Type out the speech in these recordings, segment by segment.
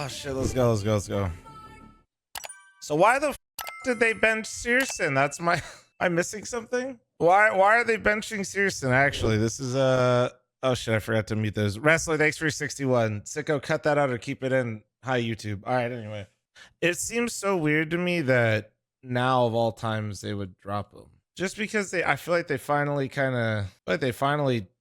Oh shit, let's go, let's go, let's go. So why the did they bench syrsoN? That's my am I missing something? Why are they benching syrsoN? Actually, this is oh shit, I forgot to mute those. Wrestler, thanks for 61. Sicko, cut that out or keep it in. Hi YouTube. All right, anyway. It seems so weird to me that now of all times they would drop them. Just because I feel like they finally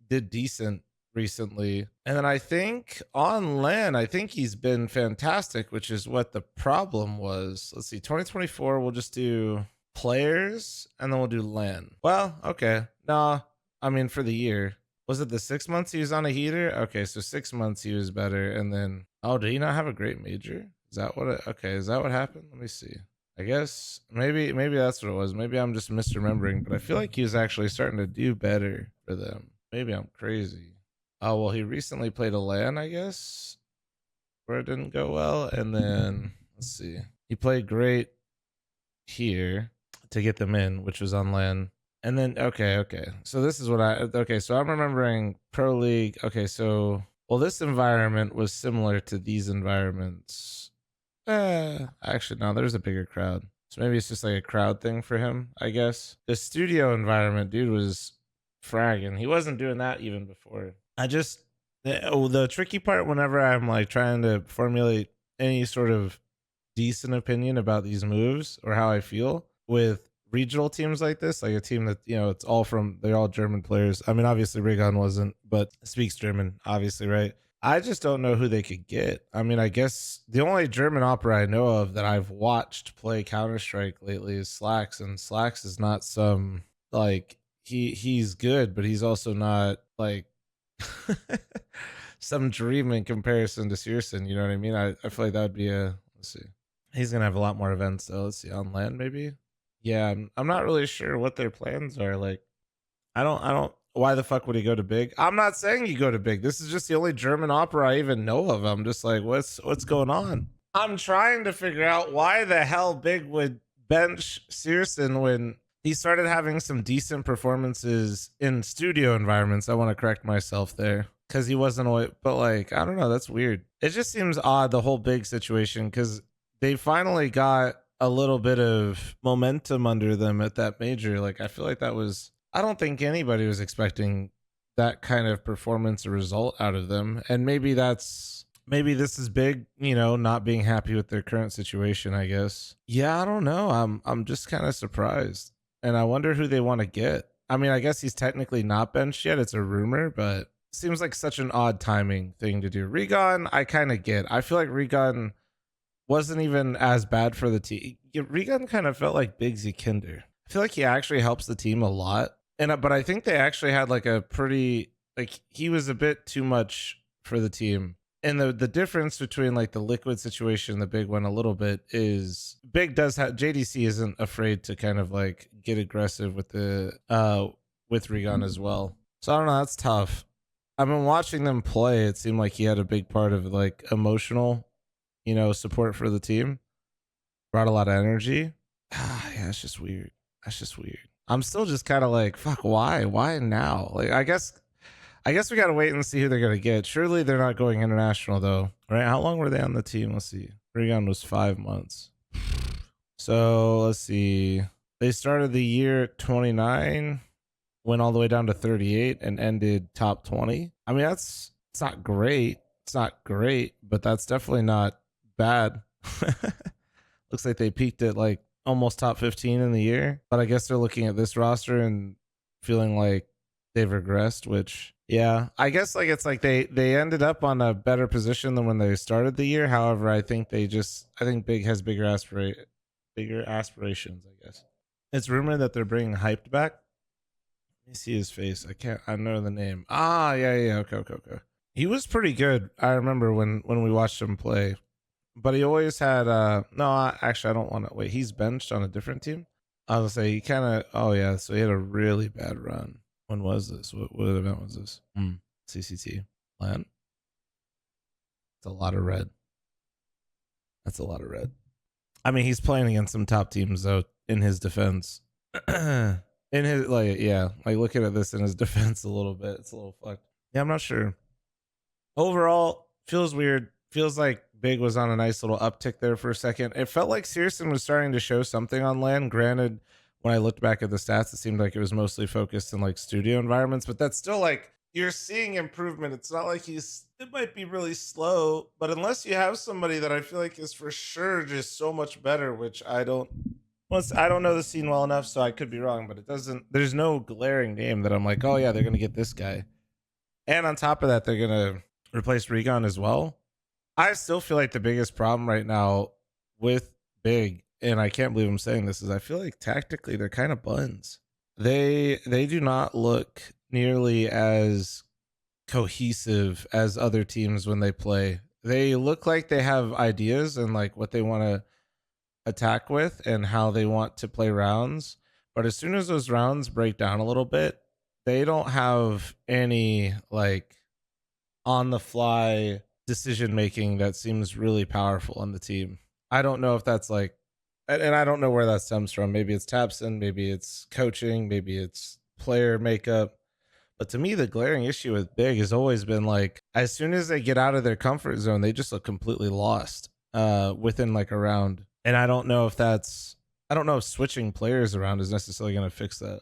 did decent recently. And then I think on LAN, I think he's been fantastic, which is what the problem was. Let's see, 2024, we'll just do players and then we'll do LAN. Well, okay. Nah, I mean, for the year. Was it the 6 months he was on a heater? Okay, so 6 months he was better. And then, oh, did he not have a great major? Is that what okay, is that what happened? Let me see. I guess maybe that's what it was. Maybe I'm just misremembering, but I feel like he was actually starting to do better for them. Maybe I'm crazy. Oh, well, he recently played a LAN, I guess, where it didn't go well. And then, let's see. He played great here to get them in, which was on LAN. And then, okay. So this is what so I'm remembering Pro League. Okay, so, well, this environment was similar to these environments. Actually, no, there's a bigger crowd. So maybe it's just like a crowd thing for him, I guess. The studio environment, dude, was fragging. He wasn't doing that even before. The tricky part whenever I'm like trying to formulate any sort of decent opinion about these moves or how I feel with regional teams like this, like a team that, you know, they're all German players. I mean, obviously Rigon wasn't, but speaks German, obviously, right? I just don't know who they could get. I mean, I guess the only German opera I know of that I've watched play Counter-Strike lately is syrsoN, and syrsoN is not some, like, he's good, but he's also not like some dream in comparison to syrsoN, you know what I mean? I feel like that would be let's see. He's gonna have a lot more events though. Let's see, on LAN maybe. Yeah, I'm not really sure what their plans are. Like, I don't. Why the fuck would he go to big? I'm not saying you go to big. This is just the only German opera I even know of. I'm just like, what's going on? I'm trying to figure out why the hell big would bench syrsoN when he started having some decent performances in studio environments. I want to correct myself there because he wasn't always, but like, I don't know. That's weird. It just seems odd, the whole big situation, because they finally got a little bit of momentum under them at that major. Like, I feel like I don't think anybody was expecting that kind of performance or result out of them. And maybe this is big, you know, not being happy with their current situation, I guess. Yeah, I don't know. I'm just kind of surprised. And I wonder who they want to get. I mean, I guess he's technically not benched yet. It's a rumor, but it seems like such an odd timing thing to do. Rigon, I kind of get. I feel like Rigon wasn't even as bad for the team. Rigon kind of felt like Bigsy Kinder. I feel like he actually helps the team a lot. But I think they actually had like a pretty, like, he was a bit too much for the team. And the difference between like the liquid situation and the big one a little bit is big does have, JDC isn't afraid to kind of like get aggressive with with Rigon as well. So I don't know, that's tough. I've been watching them play. It seemed like he had a big part of like emotional, you know, support for the team. Brought a lot of energy. Yeah, it's just weird. That's just weird. I'm still just kind of like, fuck, why now? Like, I guess we got to wait and see who they're going to get. Surely they're not going international though, right? How long were they on the team? Let's see. Rigon was 5 months. So let's see. They started the year at 29, went all the way down to 38 and ended top 20. I mean, it's not great. It's not great, but that's definitely not bad. Looks like they peaked at like almost top 15 in the year, but I guess they're looking at this roster and feeling like they've regressed, which, yeah, I guess like it's like they ended up on a better position than when they started the year. However, I think Big has bigger aspirations, I guess. It's rumored that they're bringing Hyped back. Let me see his face. I know the name. Yeah. Okay. He was pretty good. I remember when we watched him play. But he always had actually I don't want to wait. He's benched on a different team. I was gonna say he kind of so he had a really bad run. When was this? What event was this? CCT LAN. It's a lot of red. That's a lot of red. I mean, he's playing against some top teams though. In his defense, in his looking at this in his defense a little bit, it's a little fucked. Yeah, I'm not sure. Overall, feels weird. Feels like Big was on a nice little uptick there for a second. It felt like syrsoN was starting to show something on land. Granted, when I looked back at the stats, it seemed like it was mostly focused in like studio environments, but that's still like you're seeing improvement. It's not like it might be really slow, but unless you have somebody that I feel like is for sure just so much better, which I don't know the scene well enough, so I could be wrong, but there's no glaring name that I'm like, oh yeah, they're going to get this guy. And on top of that, they're going to replace Regon as well. I still feel like the biggest problem right now with Big, and I can't believe I'm saying this, is I feel like tactically they're kind of buns. They do not look nearly as cohesive as other teams when they play. They look like they have ideas and like what they want to attack with and how they want to play rounds. But as soon as those rounds break down a little bit, they don't have any like on the fly decision making that seems really powerful on the team. I don't know if that's like, and I don't know where that stems from. Maybe it's tabseN, maybe it's coaching, maybe it's player makeup. But to me, the glaring issue with Big has always been like, as soon as they get out of their comfort zone, they just look completely lost within like a round. And I don't know if switching players around is necessarily going to fix that.